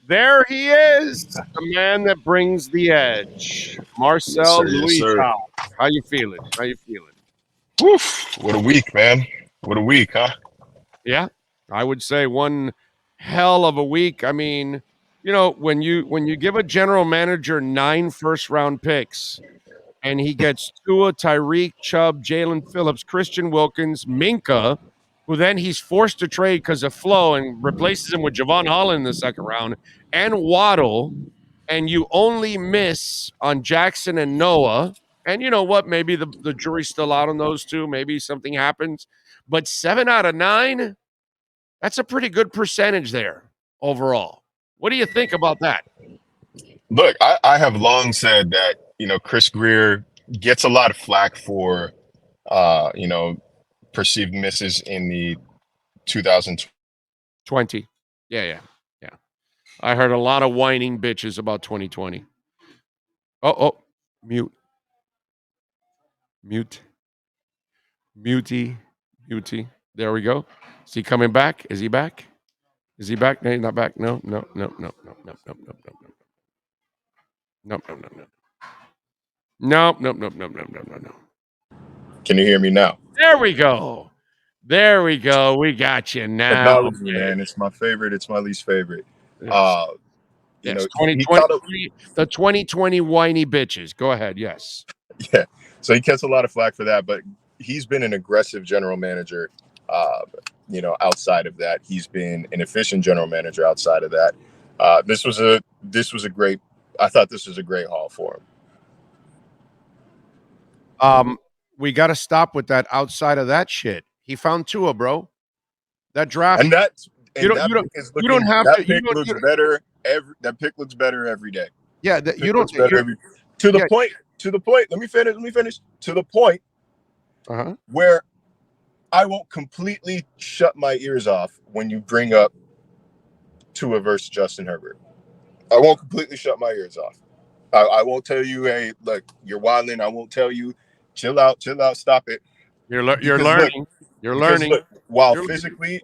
There he is, the man that brings the edge, Yes, Marcel sir. Yes, sir. Louis-Jacques. How you feeling? How you feeling? Woof. What a week, man. What a week, huh? Yeah, I would say one hell of a week. I mean, when you give a general manager 9 first-round picks and he gets Tua, Tyreek, Chubb, Jalen Phillips, Christian Wilkins, Minka, who then he's forced to trade because of Flo and replaces him with Javon Holland in the second round, and Waddle, and you only miss on Jackson and Noah. And you know what? Maybe the jury's still out on those two. Maybe something happens. But 7 out of 9, that's a pretty good percentage there overall. What do you think about that? Look, I have long said that, Chris Greer gets a lot of flack for, uh, you know, perceived misses in the 2020. 20. Yeah, yeah, yeah. I heard a lot of whining bitches about 2020. Oh, mute, mute, mutey, mutey. There we go. Is he coming back? Is he back? Is he back? No, he's not back. No, no, no, no, no, no, no, no, no, no. No, no, no, no. No, no, no, no, no, no, no, no. Can you hear me now? There we go. There we go. We got you now. Technology, man. It's my favorite. It's my least favorite. Yes, yes. He caught up. The 2020 whiny bitches. Go ahead. Yes. Yeah. So he gets a lot of flack for that, but he's been an aggressive general manager. Outside of that, he's been an efficient general manager. Outside of that, this was a great. I thought this was a great haul for him. We got to stop with that. Outside of that shit, he found Tua, bro. That draft, And that you don't, that you don't, pick is you looking. don't have That to. pick looks better every. That pick looks better every day. Yeah, you don't. Looks better every. To the Yeah. point. To the point. Let me finish. To the point where I won't completely shut my ears off when you bring up Tua versus Justin Herbert. I won't completely shut my ears off. I won't tell you, hey, look, you're wilding. I won't tell you, chill out, stop it. You're learning. You're learning. Look, while physically,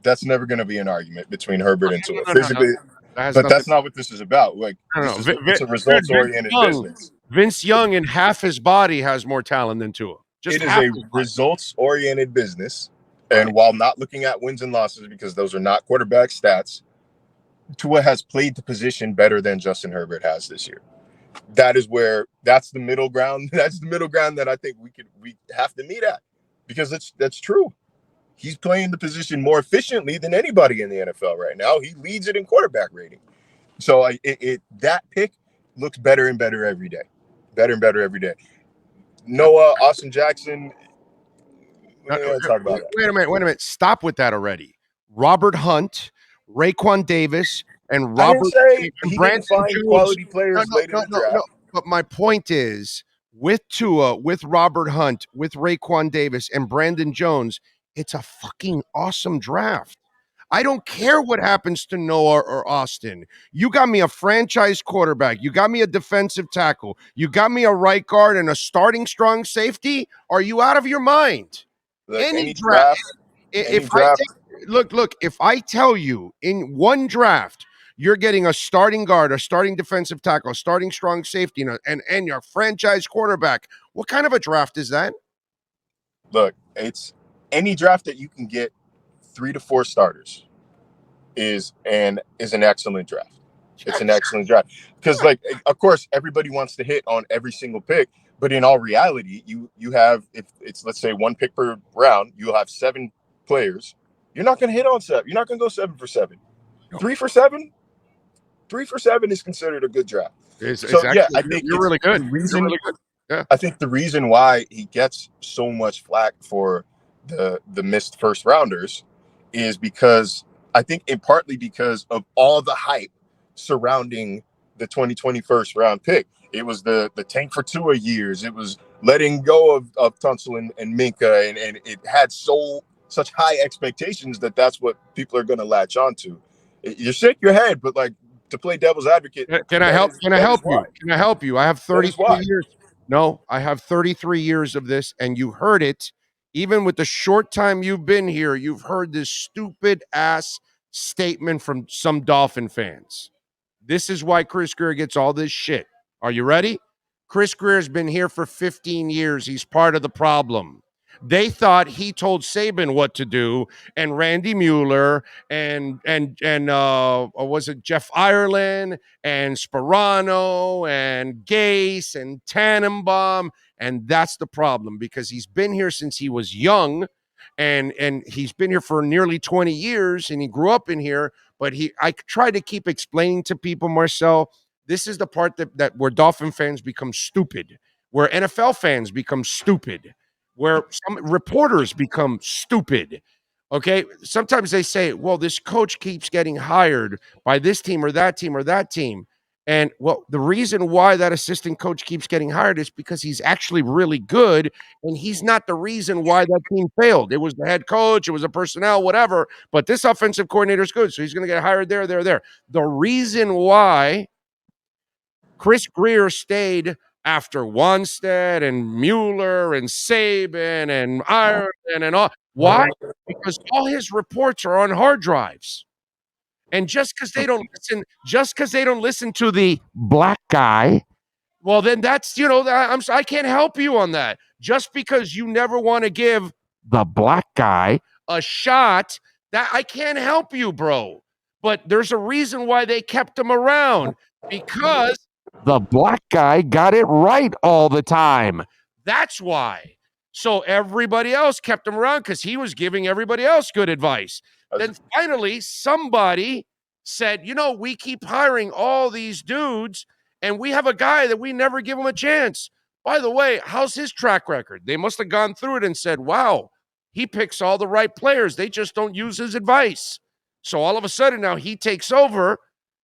that's never going to be an argument between Herbert and Tua. Physically, but that's not what this is about. Like, it's a results-oriented business. Vince Young in half his body has more talent than Tua. It is a results-oriented business, and while not looking at wins and losses because those are not quarterback stats, Tua has played the position better than Justin Herbert has this year. That's the middle ground. That's the middle ground that I think we have to meet at, because that's true. He's playing the position more efficiently than anybody in the NFL right now. He leads it in quarterback rating. So that pick looks better and better every day. Better and better every day. Noah, Austin Jackson. Talk about that. Wait a minute. Stop with that already. Robert Hunt, Raekwon Davis, and I didn't say he Brandon didn't find Jones. quality players late in the draft. No. But my point is, with Tua, with Robert Hunt, with Raekwon Davis, and Brandon Jones, it's a fucking awesome draft. I don't care what happens to Noah or Austin. You got me a franchise quarterback. You got me a defensive tackle. You got me a right guard and a starting strong safety. Are you out of your mind? Look, any draft. If I tell you in one draft you're getting a starting guard, a starting defensive tackle, a starting strong safety, and your franchise quarterback, what kind of a draft is that? Look, it's any draft that you can get 3 to 4 starters is an excellent draft. It's an excellent draft because, of course, everybody wants to hit on every single pick, but in all reality, you have, if it's, let's say, 1 pick per round, you'll have 7 players. You're not going to hit on 7. You're not going to go 7 for 7. 3 for 7. 3 for 7 is considered a good draft. I think you're really good. I think the reason why he gets so much flack for the missed first rounders is because I think partly because of all the hype surrounding the 2020 first round pick. It was the tank for 2 years. It was letting go of Tunsil and Minka, and it had such high expectations that's what people are going to latch onto. You shake your head, but to play devil's advocate. Can I help you? I have 33 years. No, I have 33 years of this, and you heard it. Even with the short time you've been here, you've heard this stupid ass statement from some Dolphin fans. This is why Chris Grier gets all this shit. Are you ready? Chris Grier's been here for 15 years. He's part of the problem. They thought he told Saban what to do, and Randy Mueller, and was it Jeff Ireland and Sperano and Gase and Tannenbaum, and that's the problem because he's been here since he was young, and he's been here for nearly 20 years, and he grew up in here. But I try to keep explaining to people, Marcel, this is the part that where Dolphin fans become stupid, where NFL fans become stupid, where some reporters become stupid. Okay. Sometimes they say, well, this coach keeps getting hired by this team or that team or that team. And well, the reason why that assistant coach keeps getting hired is because he's actually really good. And he's not the reason why that team failed. It was the head coach, it was the personnel, whatever. But this offensive coordinator is good. So he's going to get hired there, there, there. The reason why Chris Grier stayed after Wanstead and Mueller and Saban and Ireland and all. Why? Because all his reports are on hard drives. And just because they don't listen to the black guy, well, then that's I can't help you on that. Just because you never want to give the black guy a shot, that I can't help you, bro. But there's a reason why they kept him around because the black guy got it right all the time. That's why. So everybody else kept him around because he was giving everybody else good advice. Then finally, somebody said, we keep hiring all these dudes, and we have a guy that we never give him a chance. By the way, how's his track record? They must have gone through it and said, wow, he picks all the right players. They just don't use his advice. So all of a sudden now he takes over,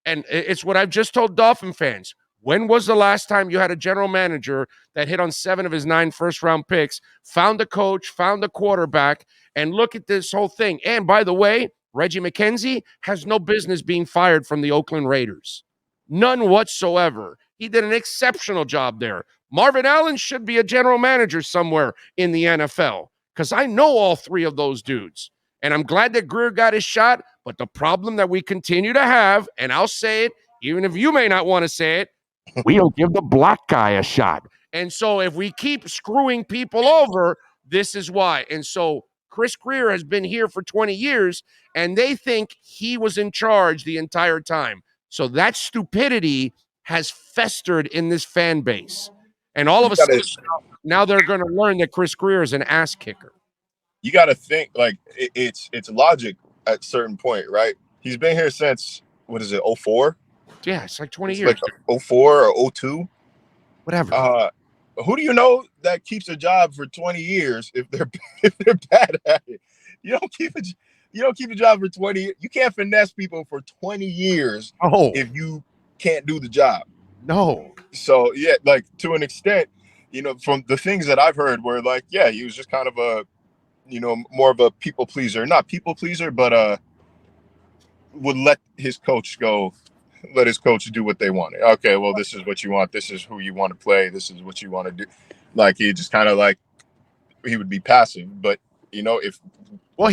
and it's what I've just told Dolphin fans. When was the last time you had a general manager that hit on 7 of his 9 first-round picks, found a coach, found a quarterback, and look at this whole thing? And by the way, Reggie McKenzie has no business being fired from the Oakland Raiders. None whatsoever. He did an exceptional job there. Marvin Allen should be a general manager somewhere in the NFL because I know all 3 of those dudes. And I'm glad that Grier got his shot. But the problem that we continue to have, and I'll say it, even if you may not want to say it, we don't give the black guy a shot. And so if we keep screwing people over, this is why. And so Chris Grier has been here for 20 years, and they think he was in charge the entire time. So that stupidity has festered in this fan base. And all of a sudden, now they're going to learn that Chris Grier is an ass kicker. You got to think, like, it's logic at a certain point, right? He's been here since, what is it, 04? Yeah, it's like 20 years. Like 04 or 02? Whatever. Who do you know that keeps a job for 20 years if they're bad at it? You don't keep a job for 20. You can't finesse people for 20 years if you can't do the job. No. So yeah, like to an extent, from the things that I've heard, where like, yeah, he was just kind of a, more of a people pleaser, not people pleaser, but would let his coach do what they wanted. Okay, well, this is what you want. This is who you want to play. This is what you want to do. Like he just kind of like he would be passive, but if. Well,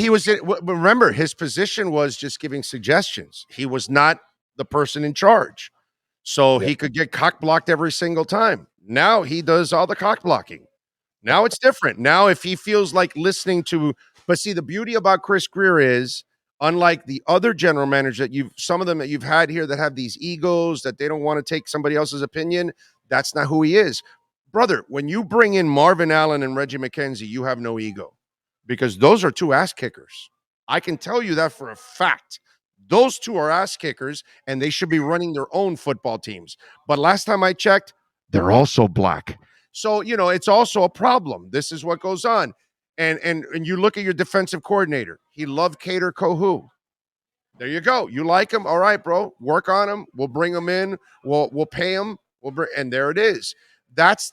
remember, his position was just giving suggestions. He was not the person in charge. So he could get cock blocked every single time. Now he does all the cock blocking. Now it's different. Now if he feels like listening to, but see, the beauty about Chris Grier is, unlike the other general managers some of them that you've had here that have these egos that they don't want to take somebody else's opinion, that's not who he is. Brother, when you bring in Marvin Allen and Reggie McKenzie, you have no ego because those are 2 ass kickers. I can tell you that for a fact. Those 2 are ass kickers, and they should be running their own football teams. But last time I checked, they're also black. So, it's also a problem. This is what goes on. And you look at your defensive coordinator. He loved Cater Kohu. There you go. You like him? All right, bro. Work on him. We'll bring him in. We'll pay him. And there it is. That's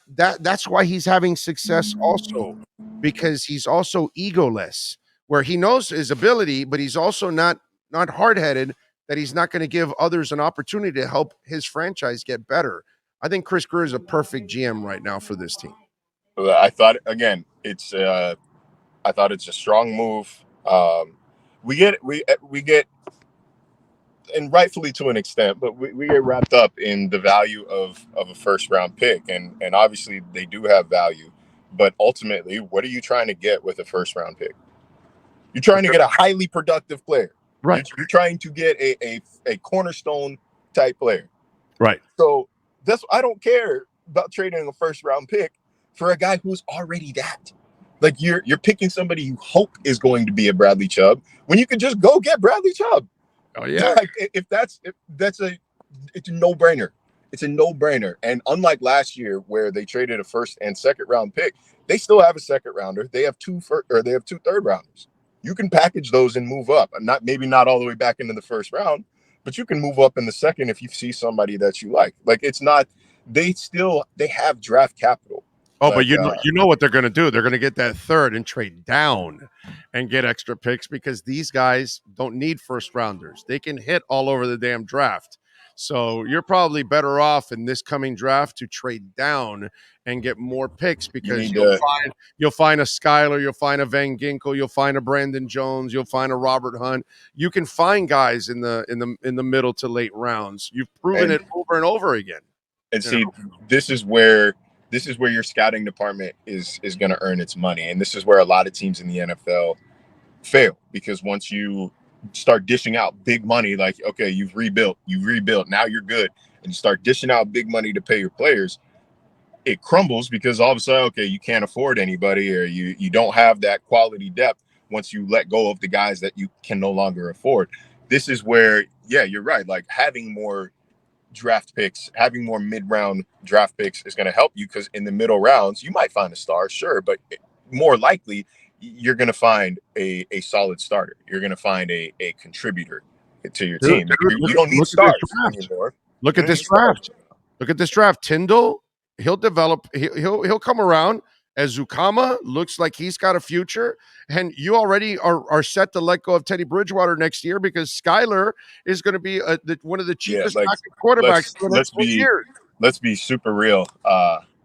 why he's having success also, because he's also egoless, where he knows his ability, but he's also not hard-headed, that he's not going to give others an opportunity to help his franchise get better. I think Chris Grier is a perfect GM right now for this team. I thought, again, I thought it's a strong move. We get and rightfully to an extent, but we get wrapped up in the value of a first round pick, and obviously they do have value, but ultimately, what are you trying to get with a first round pick? You're trying to get a highly productive player. Right. You're trying to get a cornerstone type player. Right. So that's I don't care about trading a first round pick for a guy who's already that. Like you're picking somebody you hope is going to be a Bradley Chubb when you could just go get Bradley Chubb. Oh yeah. Like if that's it's a no brainer. It's a no brainer. And unlike last year where they traded a first and second round pick, they still have a second rounder. They have two third rounders. You can package those and move up. Not maybe not all the way back into the first round, but you can move up in the second if you see somebody that you like. Like it's not they have draft capital. Oh, but Like you know what they're going to do? They're going to get that third and trade down and get extra picks because these guys don't need first rounders. They can hit all over the damn draft. So you're probably better off in this coming draft to trade down and get more picks you because need to you'll find a Skyler, you'll find a Van Ginkel, you'll find a Brandon Jones, you'll find a Robert Hunt. You can find guys in the middle to late rounds. You've proven it over and over again. And see, this is where your scouting department is going to earn its money, and this is where a lot of teams in the NFL fail because once you start dishing out big money, like okay, you've rebuilt, now you're good, and you start dishing out big money to pay your players, it crumbles because all of a sudden, okay, you can't afford anybody, or you don't have that quality depth once you let go of the guys that you can no longer afford. This is where, yeah, you're right. Like having more draft picks, having more mid-round draft picks is going to help you because in the middle rounds, you might find a star, sure, but more likely you're going to find a solid starter. You're going to find a contributor to your team. You don't need stars anymore. Look at this draft. Look at this draft. Tyndall, he'll develop. He'll come around. Azukama looks like he's got a future, and you already are set to let go of Teddy Bridgewater next year because Skyler is going to be one of the cheapest quarterbacks for the next 4 years. Let's be super real.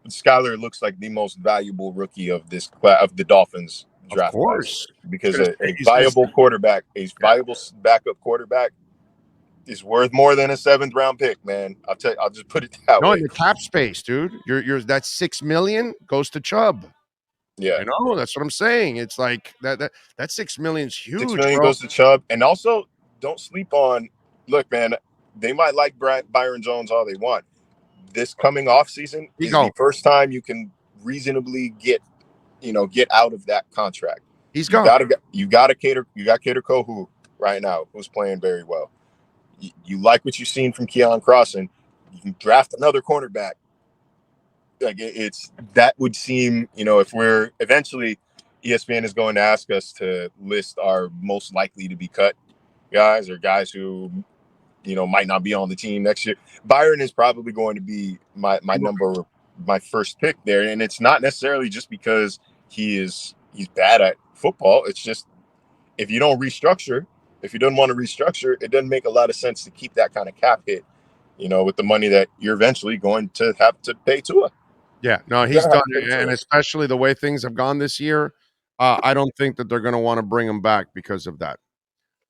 Skyler looks like the most valuable rookie of this class of the Dolphins draft, of course, because a viable quarterback, a viable backup quarterback, is worth more than a 7th round pick, man. I'll just put it that way. No, in the cap space, dude. You're that $6 million goes to Chubb. Yeah, I know. That's what I'm saying. It's like that $6 million is huge. $6 million goes to Chubb, and also don't sleep on. Look, man, they might like Byron Jones all they want. This coming off season is the first time you can reasonably get out of that contract. He's gone. You got Cater Kohu right now, who's playing very well. You like what you've seen from Keon Crossan, you can draft another cornerback. Like it's that would seem, if we're eventually ESPN is going to ask us to list our most likely to be cut guys or guys who, might not be on the team next year. Byron is probably going to be my first pick there. And it's not necessarily just because he's bad at football. It's just if you don't restructure, if you don't want to restructure, it doesn't make a lot of sense to keep that kind of cap hit, with the money that you're eventually going to have to pay Tua. Yeah, no, he's done it. And especially the way things have gone this year, I don't think that they're going to want to bring him back because of that.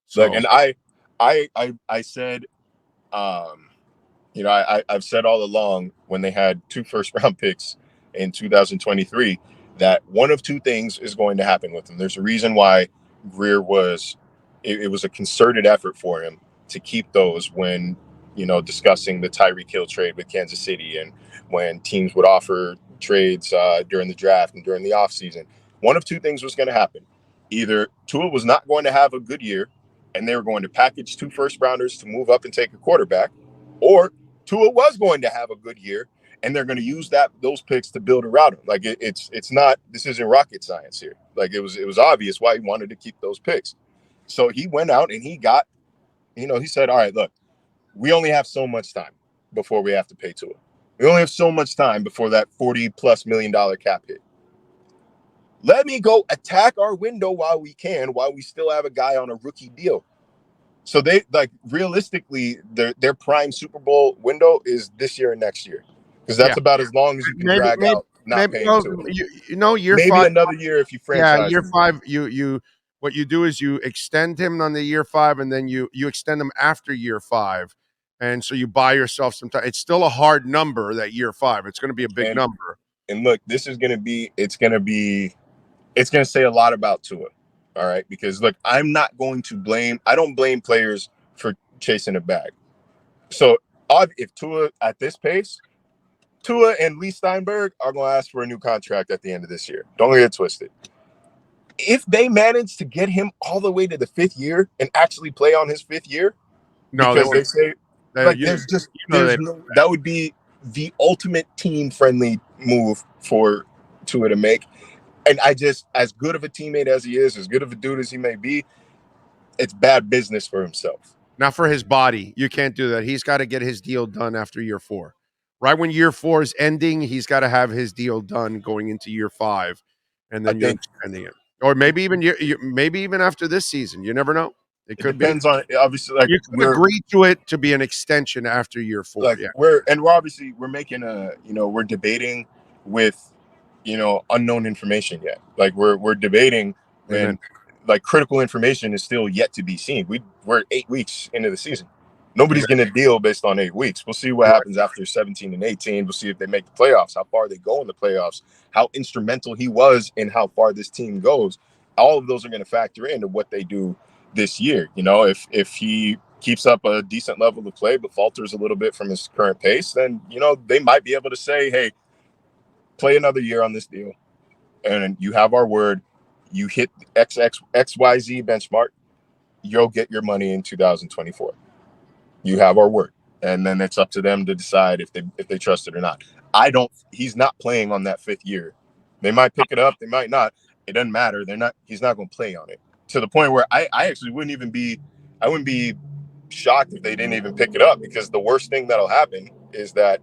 So, and I said, I've said all along when they had 2 first-round picks in 2023 that one of 2 things is going to happen with them. There's a reason why Greer was a concerted effort for him to keep those when, discussing the Tyreek Hill trade with Kansas City and when teams would offer trades during the draft and during the offseason. One of 2 things was going to happen. Either Tua was not going to have a good year and they were going to package 2 first-rounders to move up and take a quarterback, or Tua was going to have a good year and they're going to use those picks to build around him. Like it's not, this isn't rocket science here. Like it was obvious why he wanted to keep those picks. So he went out and he got, he said, all right, look, we only have so much time before we have to pay Tua. We only have so much time before that $40+ million cap hit. Let me go attack our window while we still have a guy on a rookie deal. So they realistically, their prime Super Bowl window is this year and next year. Because that's about as long as you can drag out not paying Tua. Year maybe 5, another year if you franchise. Yeah, year 5, you what you do is you extend him on the year 5, and then you extend him after year 5, and so you buy yourself some time. It's still a hard number, that year 5. It's going to be a big number. And look, this is going to be. It's going to say a lot about Tua. All right, because look, I don't blame players for chasing a bag. So if Tua at this pace, Tua and Lee Steinberg are going to ask for a new contract at the end of this year. Don't get it twisted. If they manage to get him all the way to the 5th year and actually play on his 5th year, No, because they say that would be the ultimate team-friendly move for Tua to make. And as good of a teammate as he is, as good of a dude as he may be, it's bad business for himself. Not for his body. You can't do that. He's got to get his deal done after year 4. Right when year 4 is ending, he's got to have his deal done going into year 5, and then you're extending it. Or maybe even after this season. You never know. It depends on, obviously, like, you could agree to it to be an extension after year 4. Like, yeah. we're making we're debating with, unknown information yet. Like, we're debating, and like, critical information is still yet to be seen. We're 8 weeks into the season. Nobody's going to deal based on 8 weeks. We'll see what happens after 17 and 18. We'll see if they make the playoffs, how far they go in the playoffs, how instrumental he was in how far this team goes. All of those are going to factor into what they do this year. If he keeps up a decent level of play but falters a little bit from his current pace, then, they might be able to say, hey, play another year on this deal, and you have our word. You hit XYZ benchmark, you'll get your money in 2024. You have our word. And then it's up to them to decide if they trust it or not. He's not playing on that 5th year. They might pick it up, they might not. It doesn't matter. He's not going to play on it, to the point where I actually wouldn't be shocked if they didn't even pick it up, because the worst thing that'll happen is that,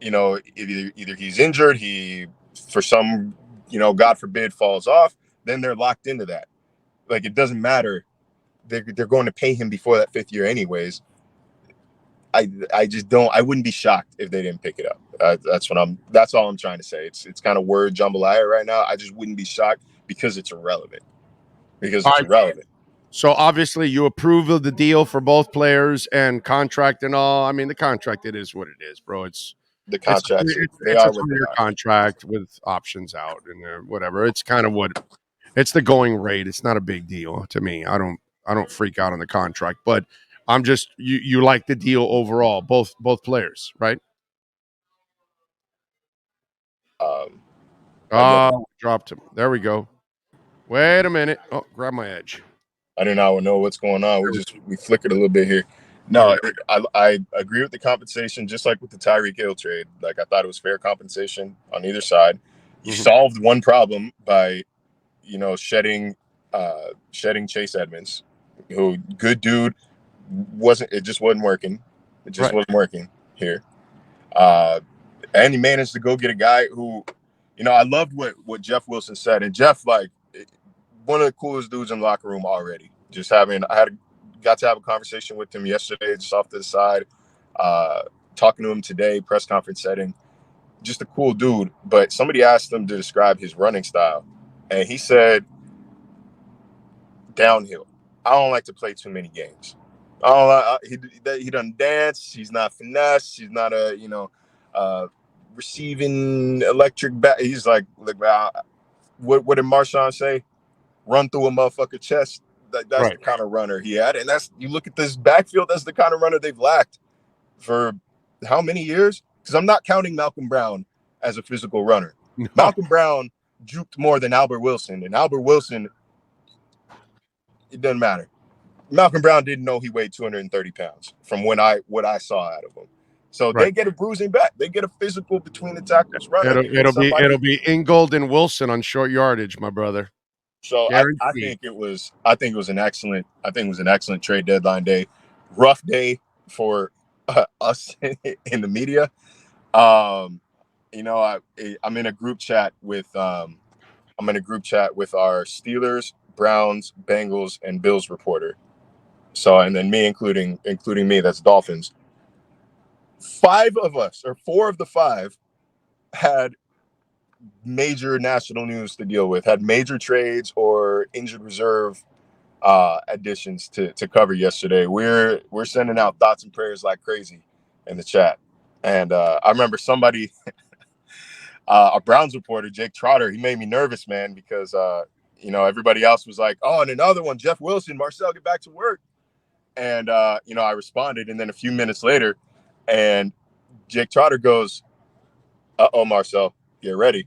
either he's injured, he, for some, God forbid, falls off, then they're locked into that. Like, it doesn't matter. They're going to pay him before that 5th year anyways. I just don't. I wouldn't be shocked if they didn't pick it up. That's all I'm trying to say. It's kind of word jambalaya right now. I just wouldn't be shocked, because it's irrelevant. So obviously you approve of the deal for both players and contract and all. I mean, the contract, it is what it is, bro. It's the contract. It's a 2-year contract with options out and whatever. It's kind of it's the going rate. It's not a big deal to me. I don't freak out on the contract, but I'm just, you like the deal overall, both players, right? Dropped him. There we go. Wait a minute. Oh, grab my edge. I do not know what's going on. We flickered a little bit here. No, I agree with the compensation, just like with the Tyreek Hill trade. Like, I thought it was fair compensation on either side. You solved one problem by, shedding Chase Edmonds, who, good dude, it just wasn't working. It just wasn't working here. And he managed to go get a guy who, I loved what Jeff Wilson said. And Jeff, like, one of the coolest dudes in the locker room already. Got to have a conversation with him yesterday, just off to the side. Talking to him today, press conference setting. Just a cool dude. But somebody asked him to describe his running style, and he said, downhill. I don't like to play too many games. He doesn't dance. He's not finesse. He's not a receiving electric bat. He's like what did Marshawn say? Run through a motherfucker chest. That's the kind of runner he had. And you look at this backfield, that's the kind of runner they've lacked for how many years? Because I'm not counting Malcolm Brown as a physical runner. No. Malcolm Brown juked more than Albert Wilson. And Albert Wilson, it doesn't matter. Malcolm Brown didn't know he weighed 230 pounds from what I saw out of him. So they get a bruising back. They get a physical between the tackles runner. It'll be Ingold and Wilson on short yardage, my brother. So I think it was an excellent trade deadline day. Rough day for us in the media. I'm in a group chat with our Steelers, Browns, Bengals, and Bills reporter. So, and then me, including me, that's Dolphins. 5 of us, or 4 of the 5, had major national news to deal with, had major trades or injured reserve additions to cover yesterday. We're sending out thoughts and prayers like crazy in the chat. And I remember somebody, a Browns reporter, Jake Trotter, he made me nervous, man, because everybody else was like, oh, and another one, Jeff Wilson, Marcel, get back to work. And I responded, and then a few minutes later, and Jake Trotter goes, uh-oh, Marcel, get ready.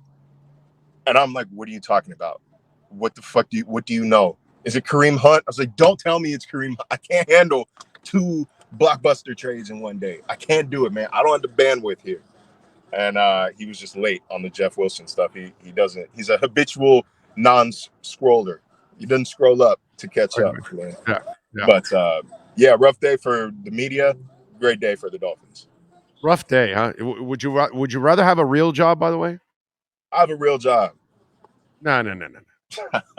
And I'm like, what are you talking about? What the fuck what do you know? Is it Kareem Hunt? I was like, don't tell me it's Kareem Hunt. I can't handle 2 blockbuster trades in one day. I can't do it, man. I don't have the bandwidth here. And he was just late on the Jeff Wilson stuff. He doesn't. He's a habitual non-scroller. He doesn't scroll up to catch up, man. Yeah, yeah. But rough day for the media. Great day for the Dolphins. Rough day, huh? Would you rather have a real job, by the way? I have a real job. No.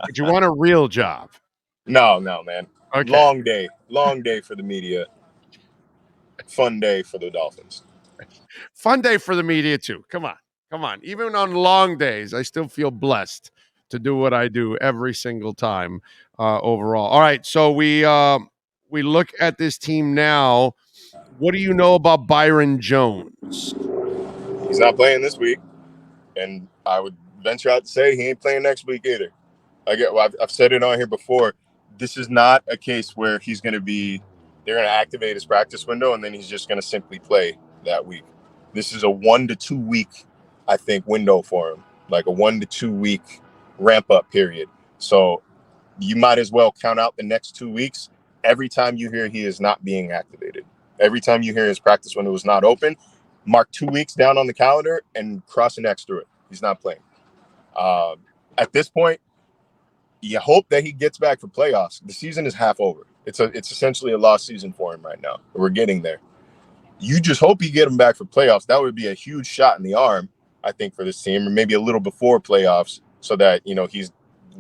Would you want a real job? No, man. Okay. Long day for the media. Fun day for the Dolphins. Fun day for the media too. Come on. Even on long days, I still feel blessed to do what I do every single time. Overall, all right. So we look at this team now. What do you know about Byron Jones? He's not playing this week, and I would venture out to say he ain't playing next week either. I've said it on here before. This is not a case where they're going to activate his practice window and then he's just going to simply play that week. This is a 1 to 2 week, I think, window for him, like a 1 to 2 week ramp up period. So you might as well count out the next 2 weeks. Every time you hear he is not being activated, every time you hear his practice window is not open, mark 2 weeks down on the calendar and cross an X through it. He's not playing. At this point, you hope that he gets back for playoffs. The season is half over. It's essentially a lost season for him right now. We're getting there. You just hope you get him back for playoffs. That would be a huge shot in the arm, I think, for this team, or maybe a little before playoffs, so that he's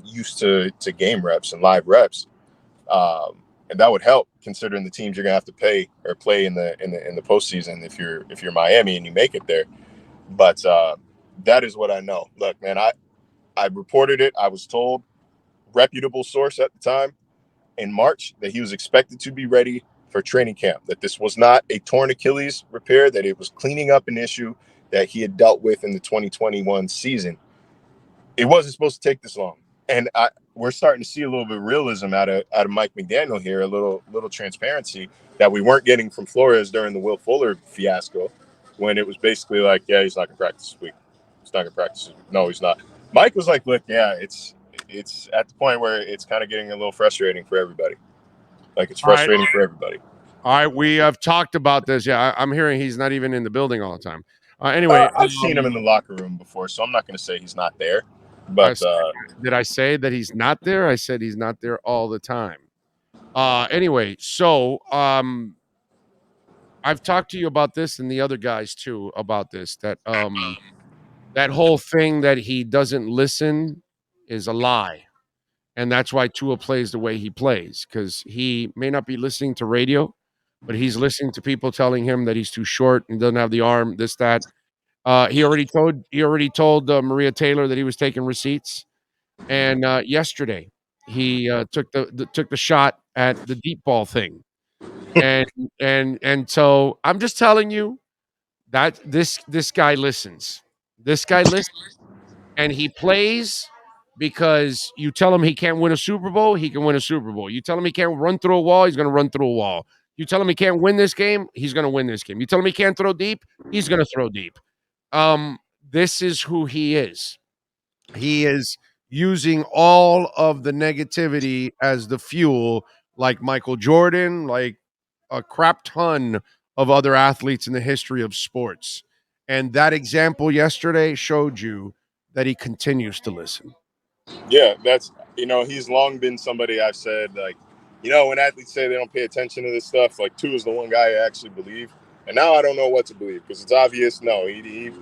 used to game reps and live reps, and that would help considering the teams you're gonna have to pay or play in the postseason if you're Miami and you make it there. But that is what I know. Look, man, I reported it. I was told, reputable source at the time in March, that he was expected to be ready for training camp, that this was not a torn Achilles repair, that it was cleaning up an issue that he had dealt with in the 2021 season. It wasn't supposed to take this long. And we're starting to see a little bit of realism out of Mike McDaniel here, a little transparency that we weren't getting from Flores during the Will Fuller fiasco, when it was basically like, yeah, he's not going to practice this week. He's not going to practice this week. No, he's not. Mike was like, look, yeah, it's at the point where it's kind of getting a little frustrating for everybody. Like, it's frustrating for everybody. All right, we have talked about this. Yeah, I'm hearing he's not even in the building all the time. Anyway, I've seen him in the locker room before, so I'm not going to say he's not there. But did I say that he's not there? I said he's not there all the time. Anyway, so I've talked to you about this and the other guys too about this, that that whole thing that he doesn't listen is a lie. And that's why Tua plays the way he plays, because he may not be listening to radio, but he's listening to people telling him that he's too short and doesn't have the arm, this, that. He already told Maria Taylor that he was taking receipts. And yesterday, he took the shot at the deep ball thing. And so I'm just telling you that this guy listens. This guy listens, and he plays because you tell him he can't win a Super Bowl, he can win a Super Bowl. You tell him he can't run through a wall, he's going to run through a wall. You tell him he can't win this game, he's going to win this game. You tell him he can't throw deep, he's going to throw deep. This is who he is. He is using all of the negativity as the fuel, like Michael Jordan, like a crap ton of other athletes in the history of sports. And that example yesterday showed you that he continues to listen. Yeah, that's, he's long been somebody I've said, like, when athletes say they don't pay attention to this stuff, like, Tua is the one guy I actually believe. And now I don't know what to believe, because it's obvious, no, he's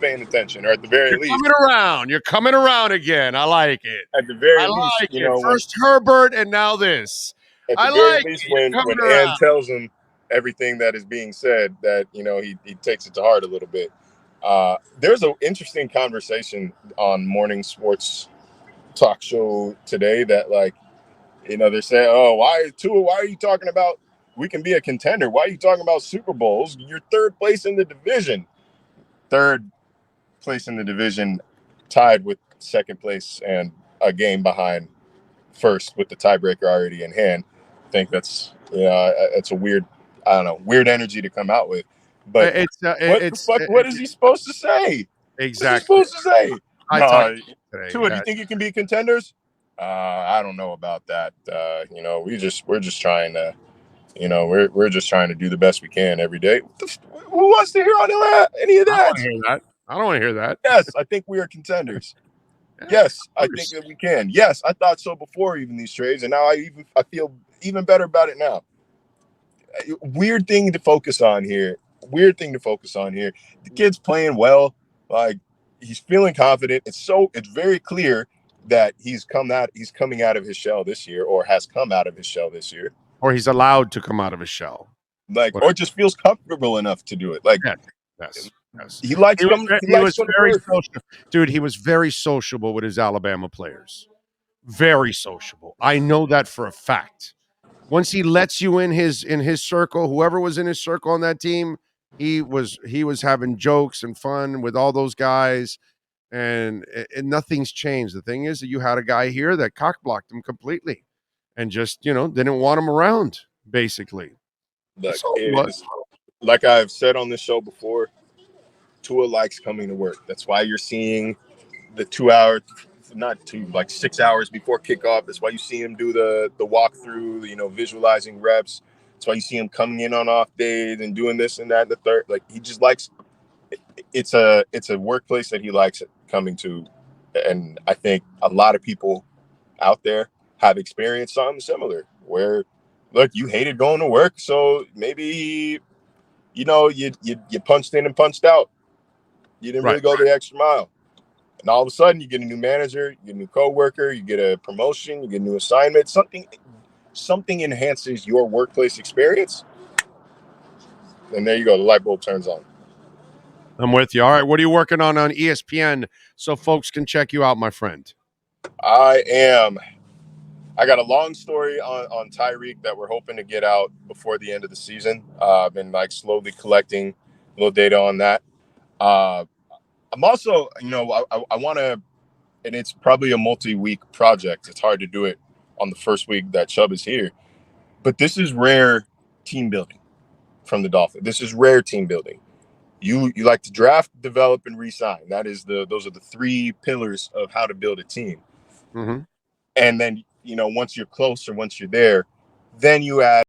paying attention, or at the very least. You're coming around again. I like it. At the very least, first Herbert and now this. At the very least, when Ann tells him everything that is being said, that, he takes it to heart a little bit. There's an interesting conversation on morning sports talk show today that, like, they're saying, "Oh, why are you talking about we can be a contender? Why are you talking about Super Bowls? You're third place in the division." Third place in the division, tied with second place and a game behind first with the tiebreaker already in hand. I think that's it's a weird, I don't know, weird energy to come out with. But what the fuck? What is he supposed to say? What's he exactly. supposed to say? I talked No, today. Tua, do you think you can be contenders? I don't know about that. We're just trying to, we're just trying to do the best we can every day. Who wants to hear any of I don't that? want to hear that. I don't want to hear that. Yes, I think we are contenders. Yeah, Yes, I think that we can. Yes, I thought so before even these trades, and now I feel even better about it now. Weird thing to focus on here. Weird thing to focus on here. The kid's playing well. Like, he's feeling confident. It's very clear that he's coming out of his shell this year, or has come out of his shell this year. Or he's allowed to come out of his shell. Like, or just feels comfortable enough to do it. Like, yes. He likes He coming. He likes going to very work. social. Dude, he was very sociable with his Alabama players. Very sociable. I know that for a fact. Once he lets you in his circle, whoever was in his circle on that team, he was having jokes and fun with all those guys, and nothing's changed. The thing is that you had a guy here that cock blocked him completely, and just didn't want him around. Basically, Look, like I've said on this show before, Tua likes coming to work. That's why you're seeing the 2 hour, not 2, like 6 hours before kickoff. That's why you see him do the walkthrough, visualizing reps. That's why you see him coming in on off days and doing this and that and the third. Like, he just likes it's a workplace that he likes coming to. And I think a lot of people out there have experienced something similar where, look, you hated going to work, so maybe you punched in and punched out. You didn't really go the extra mile. And all of a sudden, you get a new manager, you get a new coworker, you get a promotion, you get a new assignment. Something enhances your workplace experience, and there you go. The light bulb turns on. I'm with you. All right, what are you working on ESPN so folks can check you out, my friend? I got a long story on Tyreek that we're hoping to get out before the end of the season. I've been slowly collecting a little data on that. I'm also, I want to, and it's probably a multi-week project. It's hard to do it on the first week that Chubb is here, but this is rare team building from the Dolphins. This is rare team building. You like to draft, develop, and re-sign. Those are the 3 pillars of how to build a team. Mm-hmm. And then, once you're close or once you're there, then you add